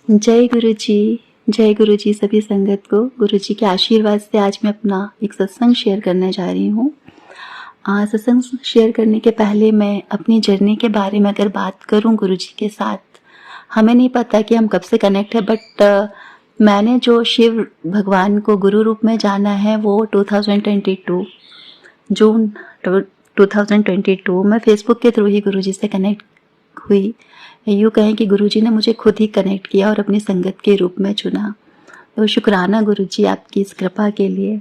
जय गुरु जी। जय गुरु जी सभी संगत को। गुरु जी के आशीर्वाद से आज मैं अपना एक सत्संग शेयर करने जा रही हूँ। सत्संग शेयर करने के पहले मैं अपनी जर्नी के बारे में अगर बात करूँ गुरु जी के साथ, हमें नहीं पता कि हम कब से कनेक्ट है, बट मैंने जो शिव भगवान को गुरु रूप में जाना है वो 2022 जून 2022 में फेसबुक के थ्रू ही गुरु जी से कनेक्ट हुई। यूँ कहें कि गुरुजी ने मुझे खुद ही कनेक्ट किया और अपनी संगत के रूप में चुना। तो शुक्राना गुरुजी आपकी इस कृपा के लिए।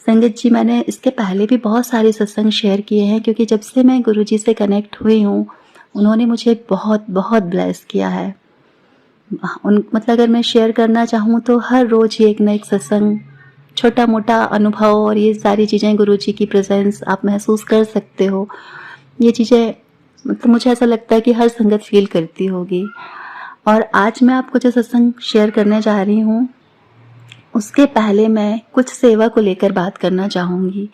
संगत जी, मैंने इसके पहले भी बहुत सारे सत्संग शेयर किए हैं, क्योंकि जब से मैं गुरुजी से कनेक्ट हुई हूँ उन्होंने मुझे बहुत बहुत ब्लेस किया है। मतलब अगर मैं शेयर करना चाहूँ तो हर रोज़ ये एक ना एक सत्संग, छोटा मोटा अनुभव और ये सारी चीज़ें, गुरुजी की प्रेजेंस आप महसूस कर सकते हो। ये चीज़ें मतलब मुझे ऐसा लगता है कि हर संगत फील करती होगी। और आज मैं आपको जो सत्संग शेयर करने जा रही हूँ उसके पहले मैं कुछ सेवा को लेकर बात करना चाहूँगी।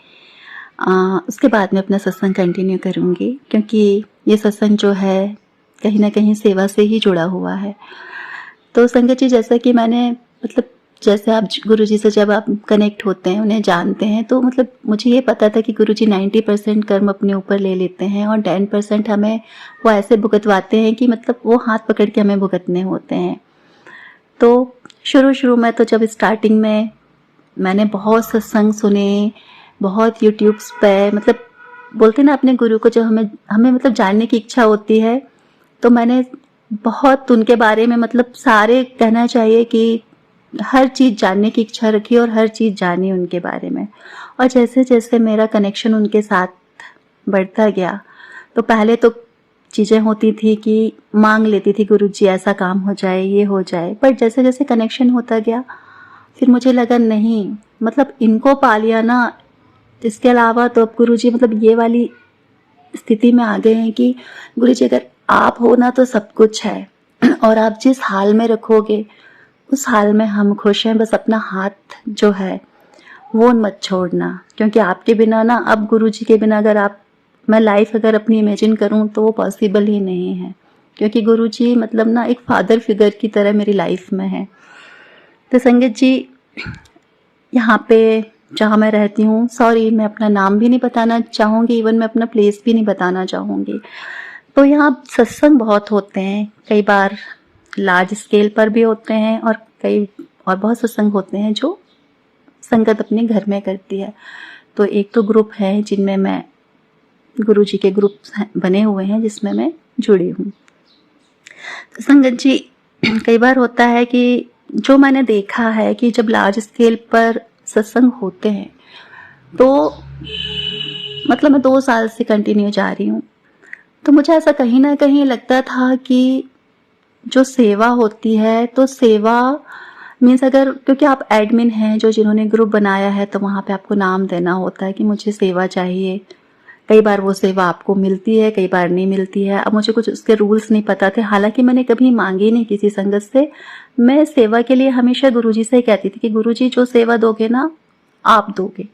उसके बाद में अपना सत्संग कंटिन्यू करूँगी, क्योंकि ये सत्संग जो है कहीं ना कहीं सेवा से ही जुड़ा हुआ है। तो संगत जी, जैसा कि मैंने मतलब जैसे आप गुरुजी से जब आप कनेक्ट होते हैं, उन्हें जानते हैं, तो मतलब मुझे ये पता था कि गुरुजी 90% कर्म अपने ऊपर ले लेते हैं और 10% हमें वो ऐसे भुगतवाते हैं कि मतलब वो हाथ पकड़ के हमें भुगतने होते हैं। तो शुरू में तो जब स्टार्टिंग में मैंने बहुत सत्संग सुने, बहुत यूट्यूब्स पे, मतलब बोलते ना अपने गुरु को जब हमें मतलब जानने की इच्छा होती है, तो मैंने बहुत उनके बारे में मतलब सारे कहना चाहिए कि हर चीज़ जानने की इच्छा रखी और हर चीज़ जानी उनके बारे में। और जैसे जैसे मेरा कनेक्शन उनके साथ बढ़ता गया, तो पहले तो चीज़ें होती थी कि मांग लेती थी गुरुजी ऐसा काम हो जाए, ये हो जाए, पर जैसे जैसे कनेक्शन होता गया फिर मुझे लगा नहीं, मतलब इनको पा लिया ना, इसके अलावा तो अब गुरुजी मतलब ये वाली स्थिति में आ गए हैं कि गुरुजी अगर आप हो ना तो सब कुछ है, और आप जिस हाल में रखोगे उस हाल में हम खुश हैं। बस अपना हाथ जो है वो मत छोड़ना, क्योंकि आपके बिना ना, अब गुरुजी के बिना अगर मैं लाइफ अगर अपनी इमेजिन करूं तो वो पॉसिबल ही नहीं है, क्योंकि गुरुजी मतलब ना एक फादर फिगर की तरह मेरी लाइफ में है। तो संगत जी, यहाँ पे जहाँ मैं रहती हूँ, सॉरी मैं अपना नाम भी नहीं बताना चाहूँगी, इवन मैं अपना प्लेस भी नहीं बताना चाहूँगी। तो यहाँ सत्संग बहुत होते हैं, कई बार लार्ज स्केल पर भी होते हैं और बहुत सत्संग होते हैं जो संगत अपने घर में करती है। तो एक तो ग्रुप है जिनमें मैं, गुरुजी के ग्रुप बने हुए हैं जिसमें मैं जुड़ी हूँ। तो संगत जी, कई बार होता है कि जो मैंने देखा है कि जब लार्ज स्केल पर सत्संग होते हैं, तो मतलब मैं 2 साल से कंटिन्यू जा रही हूँ, तो मुझे ऐसा कहीं ना कहीं लगता था कि जो सेवा होती है, तो सेवा मीन्स अगर, क्योंकि आप एडमिन हैं जो जिन्होंने ग्रुप बनाया है, तो वहाँ पे आपको नाम देना होता है कि मुझे सेवा चाहिए। कई बार वो सेवा आपको मिलती है, कई बार नहीं मिलती है। अब मुझे कुछ उसके रूल्स नहीं पता थे, हालांकि मैंने कभी मांगी नहीं किसी संगत से। मैं सेवा के लिए हमेशा गुरुजी से ही कहती थी कि गुरुजी जो सेवा दोगे ना आप दोगे,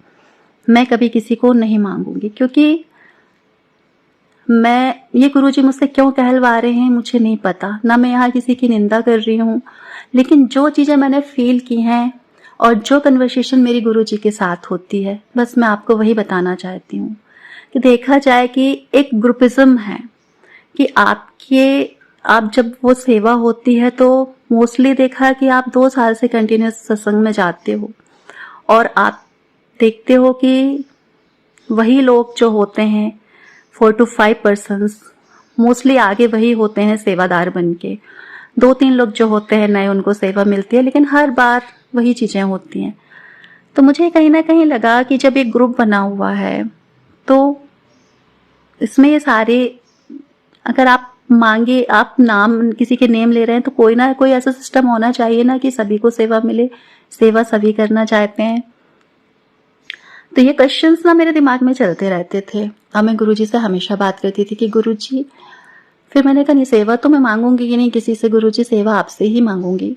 मैं कभी किसी को नहीं मांगूंगी, क्योंकि ये गुरुजी मुझसे क्यों कहलवा रहे हैं मुझे नहीं पता, ना मैं यहाँ किसी की निंदा कर रही हूँ, लेकिन जो चीज़ें मैंने फील की हैं और जो कन्वर्सेशन मेरी गुरुजी के साथ होती है, बस मैं आपको वही बताना चाहती हूँ कि देखा जाए कि एक ग्रुपिज्म है कि आप जब वो सेवा होती है तो मोस्टली देखा कि आप 2 साल से कंटिन्यूस सत्संग में जाते हो और आप देखते हो कि वही लोग जो होते हैं 4 to 5 पर्सन्स, मोस्टली आगे वही होते हैं सेवादार बन के। 2-3 लोग जो होते हैं नए, उनको सेवा मिलती है, लेकिन हर बार वही चीज़ें होती हैं। तो मुझे कहीं ना कहीं लगा कि जब एक ग्रुप बना हुआ है तो इसमें ये सारे, अगर आप मांगे, आप नाम किसी के नेम ले रहे हैं, तो कोई ना कोई ऐसा सिस्टम होना चाहिए ना कि सभी को सेवा मिले, सेवा सभी करना चाहते हैं। तो ये क्वेश्चंस ना मेरे दिमाग में चलते रहते थे और मैं गुरुजी से हमेशा बात करती थी कि गुरुजी, फिर मैंने कहा नहीं, सेवा तो मैं मांगूंगी कि नहीं किसी से, गुरुजी सेवा आपसे ही मांगूंगी।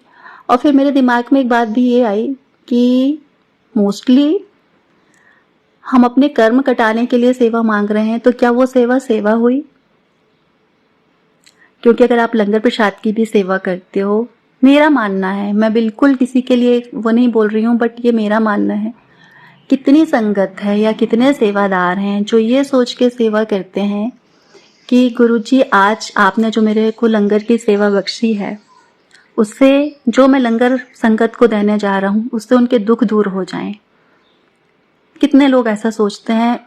और फिर मेरे दिमाग में एक बात भी ये आई कि मोस्टली हम अपने कर्म कटाने के लिए सेवा मांग रहे हैं, तो क्या वो सेवा हुई? क्योंकि अगर आप लंगर प्रसाद की भी सेवा करते हो मेरा मानना है, मैं बिल्कुल किसी के लिए वो नहीं बोल रही हूँ, बट ये मेरा मानना है। कितनी संगत है या कितने सेवादार हैं जो ये सोच के सेवा करते हैं कि गुरुजी आज आपने जो मेरे को लंगर की सेवा बख्शी है, उससे जो मैं लंगर संगत को देने जा रहा हूँ उससे उनके दुख दूर हो जाएं। कितने लोग ऐसा सोचते हैं।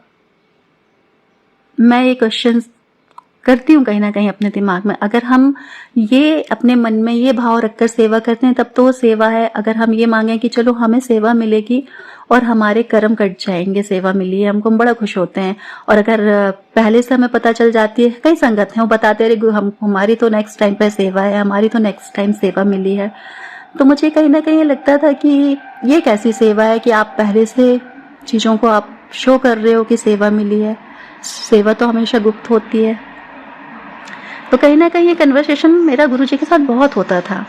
मैं ये क्वेश्चन करती हूँ कहीं ना कहीं अपने दिमाग में, अगर हम ये अपने मन में ये भाव रखकर सेवा करते हैं तब तो वो सेवा है। अगर हम ये मांगें कि चलो हमें सेवा मिलेगी और हमारे कर्म कट जाएंगे, सेवा मिली है हमको, हम बड़ा खुश होते हैं। और अगर पहले से हमें पता चल जाती है, कई संगत हैं वो बताते रहे हम हमारी तो नेक्स्ट टाइम पे सेवा है, हमारी तो नेक्स्ट टाइम सेवा मिली है, तो मुझे कहीं ना कहीं लगता था कि ये कैसी सेवा है कि आप पहले से चीज़ों को आप शो कर रहे हो कि सेवा मिली है। सेवा तो हमेशा गुप्त होती है। तो कहीं ना कहीं ये कन्वर्सेशन मेरा गुरुजी के साथ बहुत होता था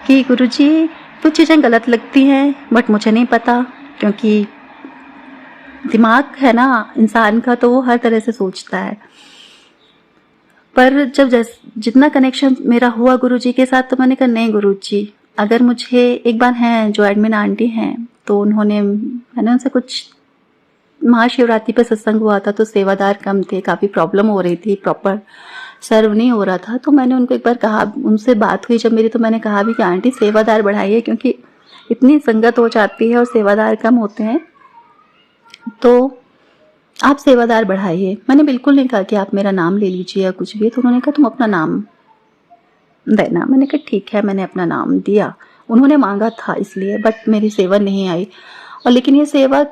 कि गुरुजी कुछ चीज़ें गलत लगती हैं बट मुझे नहीं पता, क्योंकि दिमाग है ना इंसान का, तो वो हर तरह से सोचता है। पर जब जितना कनेक्शन मेरा हुआ गुरुजी के साथ, तो मैंने कहा नहीं गुरुजी, अगर मुझे एक बार हैं जो एडमिन आंटी हैं, तो मैंने उनसे कुछ महाशिवरात्रि पे सत्संग हुआ था, तो सेवादार कम थे, काफ़ी प्रॉब्लम हो रही थी, प्रॉपर सर्व नहीं हो रहा था। तो मैंने उनको एक बार कहा, उनसे बात हुई जब मेरी, तो मैंने कहा भी कि आंटी सेवादार बढ़ाइए, क्योंकि इतनी संगत हो जाती है और सेवादार कम होते हैं, तो आप सेवादार बढ़ाइए। मैंने बिल्कुल नहीं कहा कि आप मेरा नाम ले लीजिए या कुछ भी। तो उन्होंने कहा तुम अपना नाम देना। मैंने कहा ठीक है, मैंने अपना नाम दिया। उन्होंने मांगा था इसलिए, बट मेरी सेवा नहीं आई। और लेकिन ये सेवा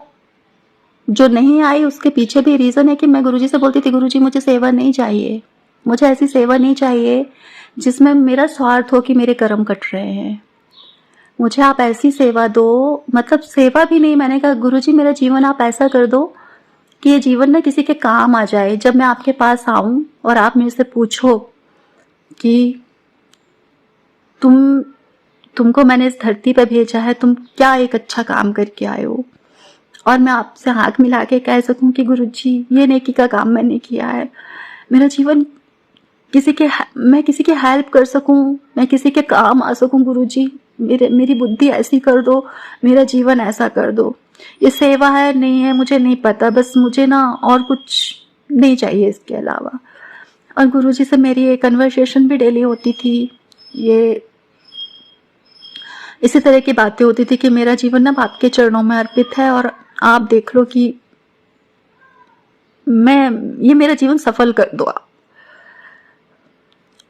जो नहीं आई उसके पीछे भी रीज़न है कि मैं गुरुजी से बोलती थी, गुरुजी मुझे सेवा नहीं चाहिए, मुझे ऐसी सेवा नहीं चाहिए जिसमें मेरा स्वार्थ हो कि मेरे कर्म कट रहे हैं। मुझे आप ऐसी सेवा दो, मतलब सेवा भी नहीं, मैंने कहा गुरुजी मेरा जीवन आप ऐसा कर दो कि ये जीवन ना किसी के काम आ जाए। जब मैं आपके पास आऊं और आप मेरे से पूछो कि तुमको मैंने इस धरती पर भेजा है, तुम क्या एक अच्छा काम करके आए हो, और मैं आपसे हाथ मिला के कह सकूं कि गुरुजी ये नेकी का काम मैंने किया है, मेरा जीवन मैं किसी की हेल्प कर सकूं, मैं किसी के काम आ सकूं, गुरुजी मेरी बुद्धि ऐसी कर दो, मेरा जीवन ऐसा कर दो। ये सेवा है नहीं है मुझे नहीं पता, बस मुझे ना और कुछ नहीं चाहिए इसके अलावा। और गुरुजी से मेरी ये कन्वर्सेशन भी डेली होती थी, ये इसी तरह की बातें होती थी कि मेरा जीवन ना आपके चरणों में अर्पित है और आप देख लो कि ये मेरा जीवन सफल कर दो आप।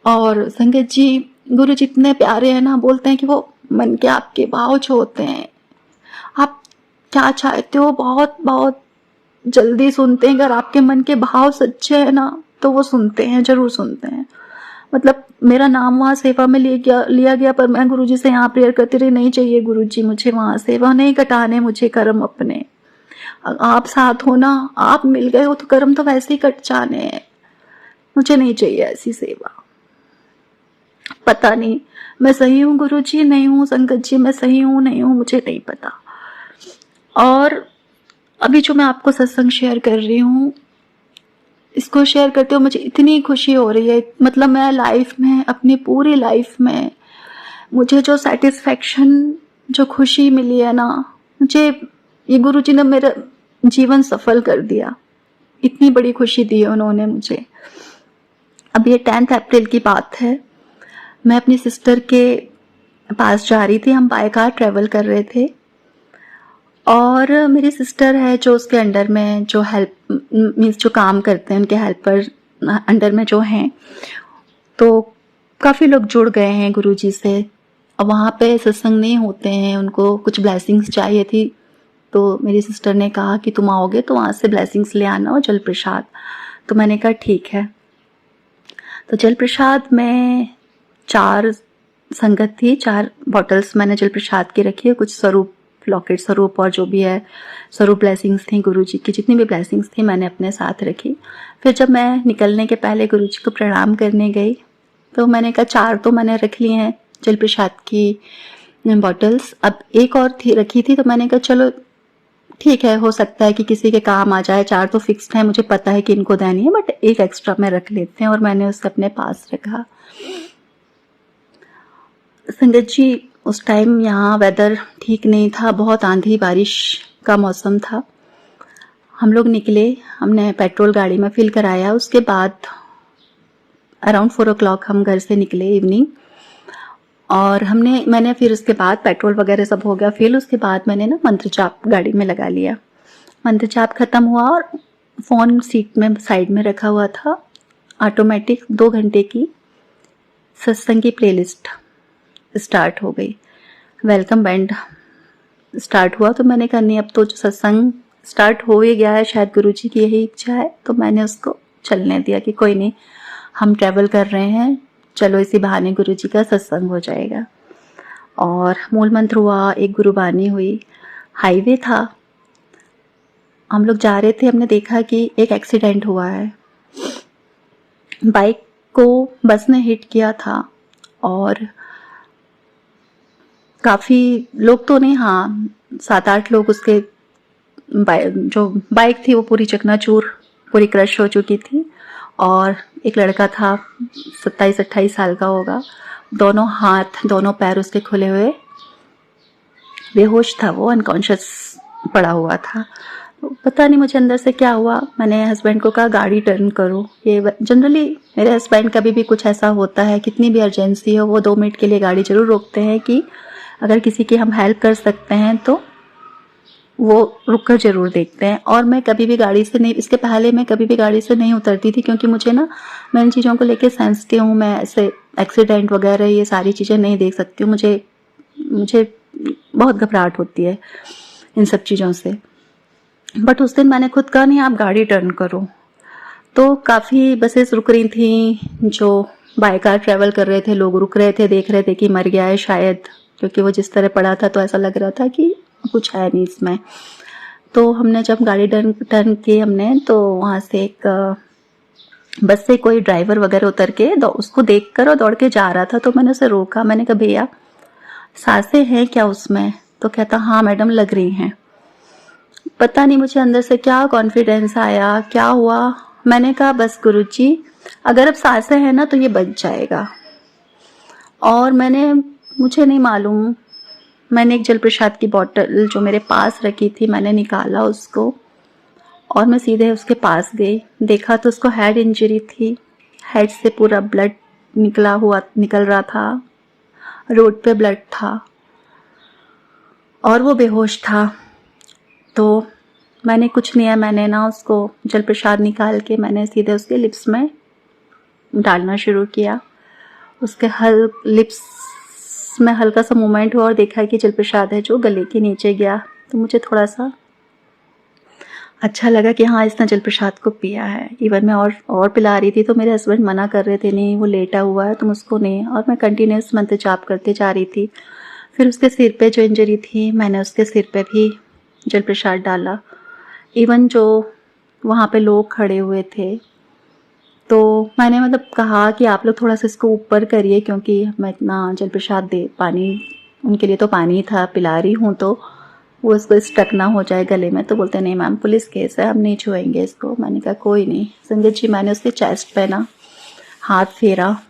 और संगत जी, गुरु जी इतने प्यारे हैं ना, बोलते हैं कि वो मन के आपके भाव जो होते हैं, आप क्या चाहते हो बहुत बहुत जल्दी सुनते हैं। अगर आपके मन के भाव सच्चे हैं ना तो वो सुनते हैं, जरूर सुनते हैं। मतलब मेरा नाम वहाँ सेवा में लिया गया, पर मैं गुरुजी से यहाँ प्रेयर करती रही, नहीं चाहिए गुरुजी मुझे वहाँ सेवा नहीं कटाने, मुझे कर्म अपने, आप साथ हो ना, आप मिल गए हो तो कर्म तो वैसे ही कट जाने हैं, मुझे नहीं चाहिए ऐसी सेवा। पता नहीं मैं सही हूँ गुरुजी नहीं हूँ, संगत जी मैं सही हूँ नहीं हूँ, मुझे नहीं पता। और अभी जो मैं आपको सत्संग शेयर कर रही हूँ, इसको शेयर करते हुए मुझे इतनी खुशी हो रही है। मतलब मैं लाइफ में, अपनी पूरी लाइफ में मुझे जो सेटिस्फैक्शन, जो खुशी मिली है ना, मुझे ये गुरुजी ने मेरा जीवन सफल कर दिया। इतनी बड़ी खुशी दी है उन्होंने मुझे। अब ये 10 अप्रैल की बात है, मैं अपनी सिस्टर के पास जा रही थी, हम बाय कार ट्रेवल कर रहे थे, और मेरी सिस्टर है जो उसके अंडर में जो हेल्प मीन्स जो काम करते हैं, उनके हेल्पर अंडर में जो हैं, तो काफ़ी लोग जुड़ गए हैं गुरुजी से। और वहाँ पे सत्संग नहीं होते हैं, उनको कुछ ब्लेसिंग्स चाहिए थी, तो मेरी सिस्टर ने कहा कि तुम आओगे तो वहाँ से ब्लेसिंग्स ले आना और जल प्रसाद। तो मैंने कहा ठीक है। तो जल प्रसाद में 4 संगत थी, 4 बॉटल्स मैंने जल प्रसाद की रखी है, कुछ स्वरूप लॉकेट स्वरूप और जो भी है स्वरूप ब्लेसिंग्स थी, गुरुजी की जितनी भी ब्लेसिंग्स थी मैंने अपने साथ रखी। फिर जब मैं निकलने के पहले गुरुजी को प्रणाम करने गई, तो मैंने कहा 4 तो मैंने रख ली हैं जल प्रसाद की बॉटल्स, अब एक और रखी थी, तो मैंने कहा चलो ठीक है, हो सकता है कि किसी के काम आ जाए, 4 तो फिक्स्ड है, मुझे पता है कि इनको देनी है, बट एक एक्स्ट्रा में रख लेते हैं, और मैंने उसे अपने पास रखा। संगत जी, उस टाइम यहाँ वेदर ठीक नहीं था, बहुत आंधी बारिश का मौसम था। हम लोग निकले, हमने पेट्रोल गाड़ी में फिल कराया। उसके बाद अराउंड 4 o'clock हम घर से निकले इवनिंग, और मैंने फिर उसके बाद पेट्रोल वगैरह सब हो गया फिल। उसके बाद मैंने ना मंत्र जाप गाड़ी में लगा लिया। मंत्र जाप खत्म हुआ और फ़ोन सीट में साइड में रखा हुआ था। ऑटोमेटिक 2 घंटे की सत्संग की प्लेलिस्ट स्टार्ट हो गई। वेलकम बैंड स्टार्ट हुआ, तो मैंने कहा नहीं, अब तो जो सत्संग स्टार्ट हो ही गया है, शायद गुरुजी की यही इच्छा है, तो मैंने उसको चलने दिया कि कोई नहीं, हम ट्रैवल कर रहे हैं, चलो इसी बहाने गुरुजी का सत्संग हो जाएगा। और मूल मंत्र हुआ, एक गुरुबानी हुई। हाईवे था, हम लोग जा रहे थे, हमने देखा कि एक एक्सीडेंट हुआ है। बाइक को बस ने हिट किया था और काफ़ी लोग तो नहीं, हाँ 7-8 लोग उसके जो बाइक थी वो पूरी चकनाचूर, पूरी क्रश हो चुकी थी। और एक लड़का था 27-28 साल का होगा, दोनों हाथ दोनों पैर उसके खुले हुए, बेहोश था वो, अनकॉन्शियस पड़ा हुआ था। तो पता नहीं मुझे अंदर से क्या हुआ, मैंने हस्बैंड को कहा गाड़ी टर्न करो। ये जनरली मेरे हस्बैंड कभी भी कुछ ऐसा होता है, कितनी भी अर्जेंसी हो, वो 2 मिनट के लिए गाड़ी जरूर रोकते हैं कि अगर किसी की हम हेल्प कर सकते हैं तो वो रुक कर जरूर देखते हैं। और मैं कभी भी गाड़ी से नहीं, इसके पहले मैं कभी भी गाड़ी से नहीं उतरती थी, क्योंकि मुझे ना, मैं इन चीज़ों को लेके सेंसिटिव हूँ। मैं ऐसे एक्सीडेंट वगैरह ये सारी चीज़ें नहीं देख सकती हूँ, मुझे बहुत घबराहट होती है इन सब चीज़ों से। बट उस दिन मैंने खुद कहा नहीं, आप गाड़ी टर्न करो। तो काफ़ी बसेस रुक रही थी, जो बाय कार ट्रैवल कर रहे थे, लोग रुक रहे थे, देख रहे थे कि मर गया है शायद, क्योंकि वो जिस तरह पड़ा था तो ऐसा लग रहा था कि कुछ है नहीं इसमें। तो हमने जब गाड़ी टर्न की हमने, तो वहाँ से एक बस से कोई ड्राइवर वगैरह उतर के उसको देख कर और दौड़ के जा रहा था। तो मैंने उसे रोका, मैंने कहा भैया सांसें हैं क्या उसमें? तो कहता हाँ मैडम लग रही हैं। पता नहीं मुझे अंदर से क्या कॉन्फिडेंस आया, क्या हुआ, मैंने कहा बस गुरुजी अगर अब सांसें हैं ना तो ये बच जाएगा। और मुझे नहीं मालूम, मैंने एक जल प्रसाद की बोतल जो मेरे पास रखी थी, मैंने निकाला उसको और मैं सीधे उसके पास गई। देखा तो उसको हेड इंजरी थी, हेड से पूरा ब्लड निकल रहा था, रोड पे ब्लड था और वो बेहोश था। तो मैंने कुछ नहीं है, मैंने ना उसको जल प्रसाद निकाल के मैंने सीधे उसके लिप्स में डालना शुरू किया। उसके लिप्स में हल्का सा मूवमेंट हुआ और देखा कि जल प्रसाद है जो गले के नीचे गया। तो मुझे थोड़ा सा अच्छा लगा कि हाँ इसने जल प्रसाद को पिया है। इवन मैं और पिला रही थी तो मेरे हस्बैंड मना कर रहे थे, नहीं वो लेटा हुआ है तुम उसको नहीं। और मैं कंटिन्यूस मंत्र जाप करते जा रही थी। फिर उसके सिर पे जो इंजरी थी, मैंने उसके सिर पे भी जल प्रसाद डाला। इवन जो वहाँ पे लोग खड़े हुए थे तो मैंने मतलब कहा कि आप लोग थोड़ा सा इसको ऊपर करिए, क्योंकि मैं इतना जल प्रसाद पानी उनके लिए तो पानी था, पिला रही हूँ तो वो इसको स्टक ना हो जाए गले में। तो बोलते नहीं मैम पुलिस केस है, हम नहीं छुएंगे इसको। मैंने कहा कोई नहीं। संगत जी मैंने उसके चेस्ट पे ना हाथ फेरा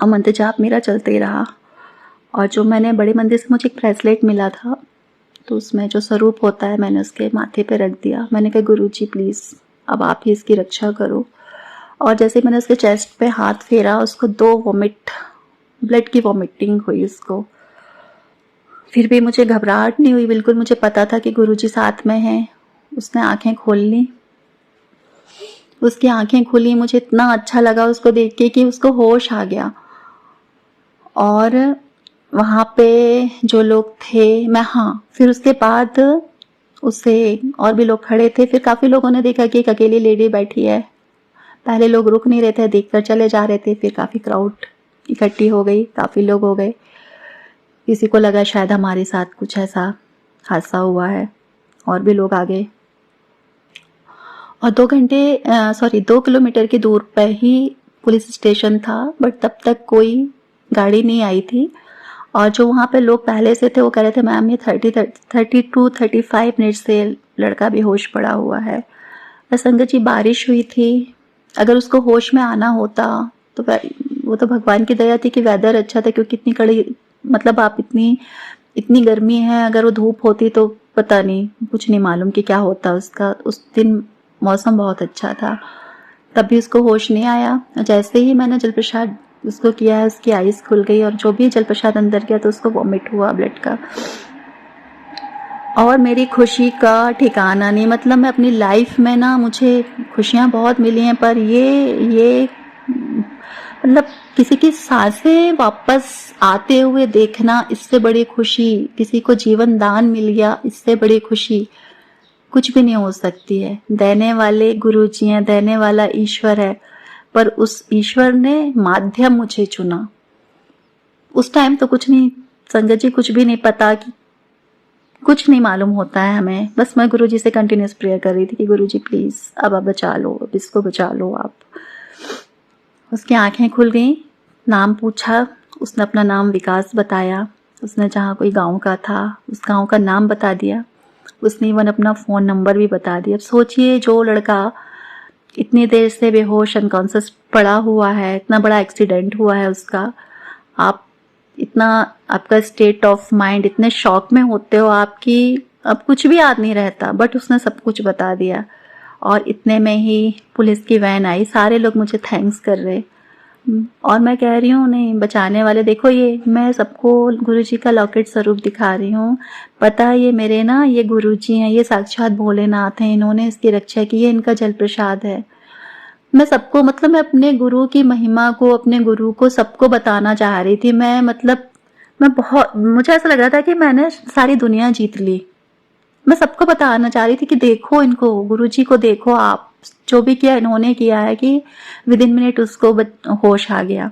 और मंत्र जाप मेरा चलते ही रहा। और जो मैंने बड़े मंदिर से मुझे एक ब्रेसलेट मिला था, तो उसमें जो स्वरूप होता है मैंने उसके माथे पे रख दिया। मैंने कहा गुरुजी प्लीज़ अब आप ही इसकी रक्षा करो। और जैसे मैंने उसके चेस्ट पे हाथ फेरा, उसको 2 ब्लड की वॉमिटिंग हुई उसको। फिर भी मुझे घबराहट नहीं हुई बिल्कुल, मुझे पता था कि गुरुजी साथ में हैं। उसने आंखें खोल ली, उसकी आंखें खुली, मुझे इतना अच्छा लगा उसको देख के कि उसको होश आ गया। और वहाँ पे जो लोग थे, फिर उसके बाद उससे और भी लोग खड़े थे। फिर काफ़ी लोगों ने देखा कि एक अकेली लेडी बैठी है। पहले लोग रुक नहीं रहे थे, देखकर चले जा रहे थे। फिर काफ़ी क्राउड इकट्ठी हो गई, काफ़ी लोग हो गए। किसी को लगा शायद हमारे साथ कुछ ऐसा हादसा हुआ है, और भी लोग आ गए। और 2 किलोमीटर की दूर पर ही पुलिस स्टेशन था, बट तब तक कोई गाड़ी नहीं आई थी। और जो वहाँ पे लोग पहले से थे वो कह रहे थे मैम ये 35 मिनट से लड़का बेहोश पड़ा हुआ है। संगत जी बारिश हुई थी, अगर उसको होश में आना होता तो वो तो भगवान की दया थी कि वेदर अच्छा था, क्योंकि इतनी कड़ी, मतलब आप इतनी इतनी गर्मी है, अगर वो धूप होती तो पता नहीं, कुछ नहीं मालूम कि क्या होता उसका। उस दिन मौसम बहुत अच्छा था, तब भी उसको होश नहीं आया। जैसे ही मैंने जल प्रसाद उसको किया है, उसकी आइज़ खुल गई और जो भी जल प्रसाद अंदर गया तो उसको वॉमिट हुआ ब्लड का। और मेरी खुशी का ठिकाना नहीं, मतलब मैं अपनी लाइफ में ना, मुझे खुशियाँ बहुत मिली हैं, पर ये मतलब किसी की सांसें वापस आते हुए देखना, इससे बड़ी खुशी, किसी को जीवन दान मिल गया, इससे बड़ी खुशी कुछ भी नहीं हो सकती है। देने वाले गुरु जी हैं, देने वाला ईश्वर है, पर उस ईश्वर ने माध्यम मुझे चुना। उस टाइम तो कुछ नहीं, संगत जी, कुछ भी नहीं पता, कि कुछ नहीं मालूम होता है हमें। बस मैं गुरु जी से कंटिन्यूस प्रेयर कर रही थी कि गुरु जी प्लीज अब आप बचा लो, अब इसको बचा लो आप। उसकी आंखें खुल गई, नाम पूछा, उसने अपना नाम विकास बताया, उसने जहाँ कोई गांव का था उस गांव का नाम बता दिया, उसने इवन अपना फ़ोन नंबर भी बता दिया। अब सोचिए, जो लड़का इतनी देर से बेहोश अनकॉन्शियस पड़ा हुआ है, इतना बड़ा एक्सीडेंट हुआ है उसका, आप इतना, आपका स्टेट ऑफ माइंड, इतने शॉक में होते हो आपकी, अब कुछ भी याद नहीं रहता, बट उसने सब कुछ बता दिया। और इतने में ही पुलिस की वैन आई, सारे लोग मुझे थैंक्स कर रहे। और मैं कह रही हूँ नहीं, बचाने वाले देखो, ये मैं सबको गुरुजी का लॉकेट स्वरूप दिखा रही हूँ। पता है ये मेरे ना, ये गुरुजी हैं, ये साक्षात भोलेनाथ हैं, इन्होंने इसकी रक्षा की, ये इनका जल प्रसाद है। मैं सबको, मतलब मैं अपने गुरु की महिमा को, अपने गुरु को सबको बताना चाह रही थी। मैं मतलब मैं बहुत, मुझे ऐसा लग रहा था कि मैंने सारी दुनिया जीत ली। मैं सबको बताना चाह रही थी कि देखो इनको, गुरुजी को देखो आप, जो भी किया इन्होंने किया है, कि विद इन मिनट उसको होश आ गया।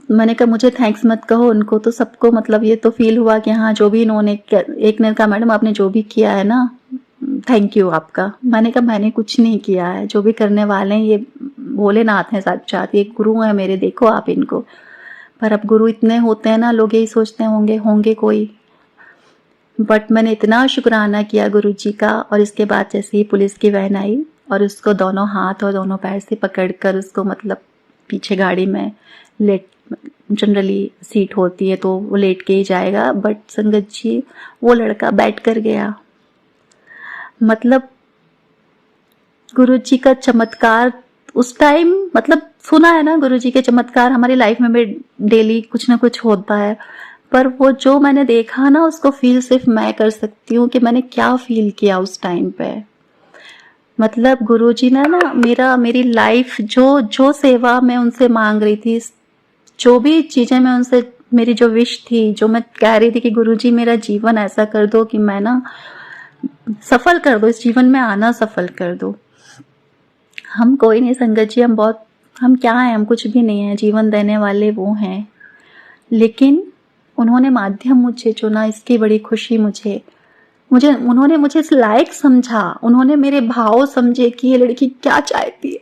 मैंने कहा मुझे थैंक्स मत कहो, उनको तो सबको, मतलब ये तो फील हुआ कि हाँ, जो भी इन्होंने, एक ने कहा मैडम आपने जो भी किया है ना, थैंक यू आपका। मैंने कहा मैंने कुछ नहीं किया है, जो भी करने वाले हैं ये भोलेनाथ हैं साक्षात, ये गुरु हैं मेरे, देखो आप इनको। पर अब गुरु इतने होते हैं ना, लोग यही सोचते होंगे कोई, बट मैंने इतना शुक्राना किया गुरु जी का। और इसके बाद जैसे ही पुलिस की वैन आई और उसको दोनों हाथ और दोनों पैर से पकड़कर उसको, मतलब पीछे गाड़ी में लेट, जनरली सीट होती है तो वो लेट के ही जाएगा, बट संगत जी वो लड़का बैठ कर गया। मतलब गुरु जी का चमत्कार उस टाइम, मतलब सुना है ना गुरु जी के चमत्कार, हमारी लाइफ में भी डेली कुछ ना कुछ होता है, पर वो जो मैंने देखा ना, उसको फील सिर्फ मैं कर सकती हूँ कि मैंने क्या फील किया उस टाइम पे। मतलब गुरुजी ने ना मेरी लाइफ, जो सेवा मैं उनसे मांग रही थी, जो भी चीजें मैं उनसे, मेरी जो विश थी, जो मैं कह रही थी कि गुरुजी मेरा जीवन ऐसा कर दो कि मैं ना सफल कर दो, इस जीवन में आना सफल कर दो। हम कोई नहीं संगत जी, हम क्या हैं, हम कुछ भी नहीं है, जीवन देने वाले वो हैं, लेकिन उन्होंने माध्यम मुझे चुना, इसकी बड़ी खुशी मुझे उन्होंने मुझे इस लायक समझा, उन्होंने मेरे भाव समझे कि ये लड़की क्या चाहती है।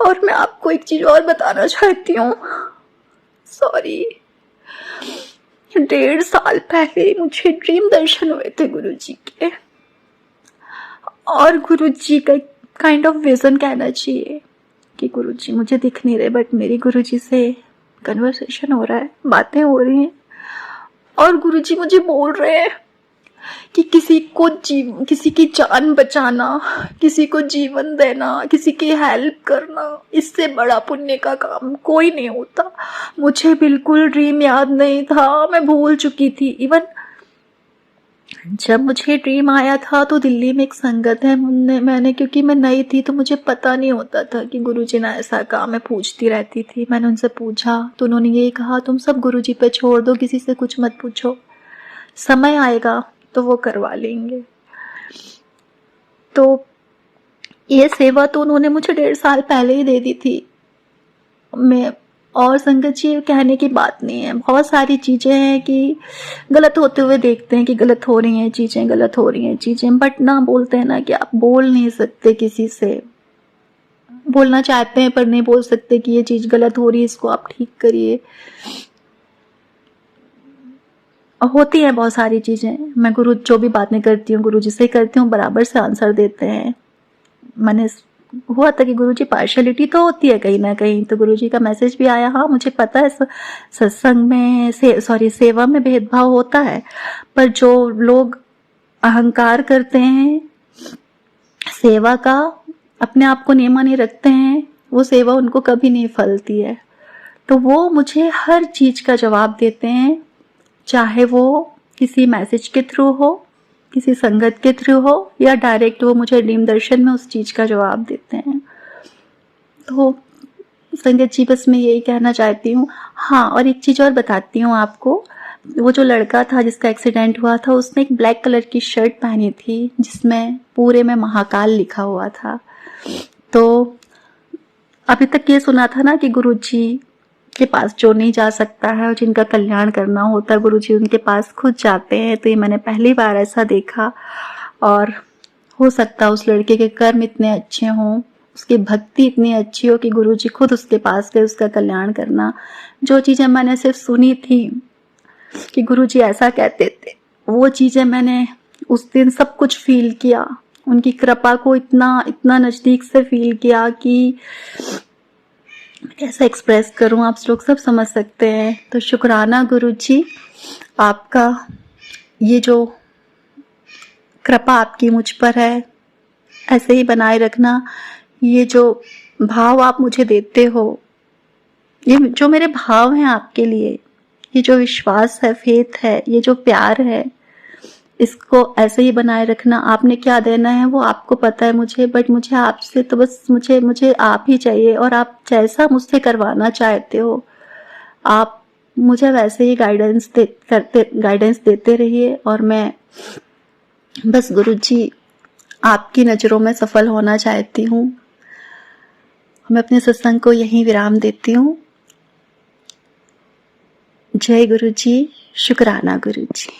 और मैं आपको एक चीज और बताना चाहती हूँ, सॉरी, 1.5 साल पहले मुझे ड्रीम दर्शन हुए थे गुरुजी के, और गुरुजी का काइंड ऑफ विजन कहना चाहिए कि गुरुजी मुझे दिख नहीं रहे, बट मेरी गुरुजी से कन्वर्सेशन हो रहा है, बातें हो रही हैं, और गुरुजी मुझे बोल रहे हैं कि किसी की जान बचाना, किसी को जीवन देना, किसी की हेल्प करना, इससे बड़ा पुण्य का काम कोई नहीं होता। मुझे बिल्कुल ड्रीम याद नहीं था, मैं भूल चुकी थी। इवन जब मुझे ड्रीम आया था तो दिल्ली में एक संगत है, मैंने क्योंकि मैं नई थी तो मुझे पता नहीं होता था कि गुरुजी ने ऐसा कहा, मैं पूछती रहती थी। मैंने उनसे पूछा तो उन्होंने यही कहा, तुम सब गुरुजी पे छोड़ दो, किसी से कुछ मत पूछो, समय आएगा तो वो करवा लेंगे। तो ये सेवा तो उन्होंने मुझे 1.5 साल पहले ही दे दी थी। मैं, और संगत जी कहने की बात नहीं है, बहुत सारी चीजें हैं कि गलत होते हुए देखते हैं कि गलत हो रही हैं चीजें, गलत हो रही हैं चीजें, बट ना बोलते हैं ना कि आप बोल नहीं सकते किसी से, बोलना चाहते हैं पर नहीं बोल सकते कि ये चीज गलत हो रही है, इसको आप ठीक करिए। होती हैं बहुत सारी चीजें, मैं गुरु जो भी बातें करती हूँ गुरु जी से करती हूँ, बराबर से आंसर देते हैं। मैंने हुआ था कि गुरुजी पार्शलिटी तो होती है कहीं ना कहीं, तो गुरुजी का मैसेज भी आया। हाँ मुझे पता है सत्संग में सेवा में भेदभाव होता है, पर जो लोग अहंकार करते हैं सेवा का, अपने आप को नीमा नहीं रखते हैं, वो सेवा उनको कभी नहीं फलती है। तो वो मुझे हर चीज का जवाब देते हैं, चाहे वो किसी मैसेज के थ्रू हो, किसी संगत के थ्रू हो, या डायरेक्ट वो मुझे नीम दर्शन में उस चीज का जवाब देते हैं। तो संगत जी बस मैं यही कहना चाहती हूँ। हाँ और एक चीज और बताती हूँ आपको, वो जो लड़का था जिसका एक्सीडेंट हुआ था उसने एक ब्लैक कलर की शर्ट पहनी थी जिसमें पूरे में महाकाल लिखा हुआ था। तो अभी तक ये सुना था ना कि गुरुजी के पास जो नहीं जा सकता है और जिनका कल्याण करना होता है गुरुजी उनके पास खुद जाते हैं। तो ये मैंने पहली बार ऐसा देखा, और हो सकता है उस लड़के के कर्म इतने अच्छे हों, उसकी भक्ति इतनी अच्छी हो कि गुरुजी खुद उसके पास गए उसका कल्याण करना। जो चीजें मैंने सिर्फ सुनी थी कि गुरुजी ऐसा कहते थे, वो चीजें मैंने उस दिन सब कुछ फील किया, उनकी कृपा को इतना इतना नजदीक से फील किया कि कैसे एक्सप्रेस करूं, आप लोग सब समझ सकते हैं। तो शुक्राना गुरुजी, आपका ये जो कृपा आपकी मुझ पर है ऐसे ही बनाए रखना। ये जो भाव आप मुझे देते हो, ये जो मेरे भाव हैं आपके लिए, ये जो विश्वास है, फेथ है, ये जो प्यार है, इसको ऐसे ही बनाए रखना। आपने क्या देना है वो आपको पता है मुझे, बट मुझे आपसे तो बस मुझे आप ही चाहिए, और आप जैसा मुझसे करवाना चाहते हो आप मुझे वैसे ही गाइडेंस देते रहिए। और मैं बस गुरुजी आपकी नज़रों में सफल होना चाहती हूँ। मैं अपने सत्संग को यहीं विराम देती हूँ। जय गुरुजी, शुक्राना गुरुजी।